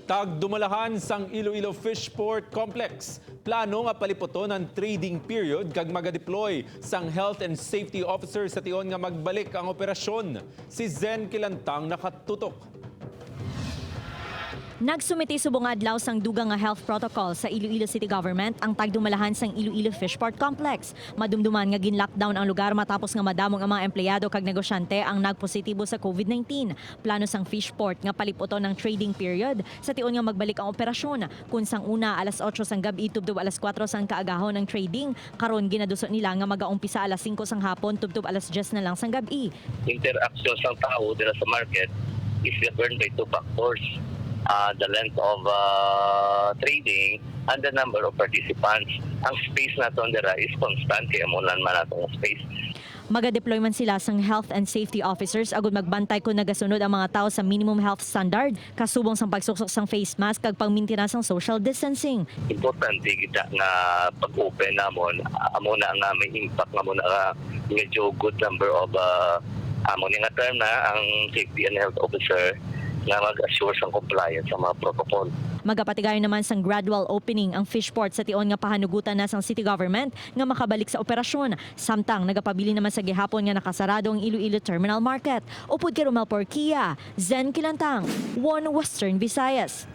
Tagdumalahan sang Iloilo Fishport Complex. Plano nga paliputon ang trading period kag maga-deploy sang health and safety officer sa tion nga magbalik ang operasyon. Si Zen Kilantang nakatutok. Nagsumiti subong adlaw sang dugang nga health protocol sa Iloilo City Government ang tagdumalahan sang Iloilo Fishport Complex. Madumduman nga gin-lockdown ang lugar matapos nga madamong ang mga empleyado kag negosyante ang nagpositibo sa COVID-19. Plano sang Fishport nga paliputon ng trading period sa tion nga magbalik ang operasyon. Kun sang una alas 8 sang gabi tubtob alas 4 sang kaagahon ng trading, karon ginaduso nila nga magaumpisa alas 5 sang hapon tubtob alas 10 na lang sang gabi. Interaction ng tao dito sa market is governed by two factors. The length of trading and the number of participants. Ang space nato dira is constant kaya mo lang man natong space. Maga-deployment sila sang health and safety officers agud magbantay kung nagasunod ang mga tao sa minimum health standard, kasubong sang pagsuksok sang face mask kag pangmintinas sang social distancing. Importante kita nga pag-open namon amo na nga may impact nga mo na medyo good number of amo nga term na ang safety and health officer nga mag-assure sa compliance sa mga protocol. Magapatigayon naman sang gradual opening ang Fishport sa tion nga pahanugutan na sang city government nga makabalik sa operasyon. Samtang nagapabili naman sa gihapon nga nakasarado ang Iloilo Terminal Market. Upod kay Romel Porquia, Zen Kilantang, One Western Visayas.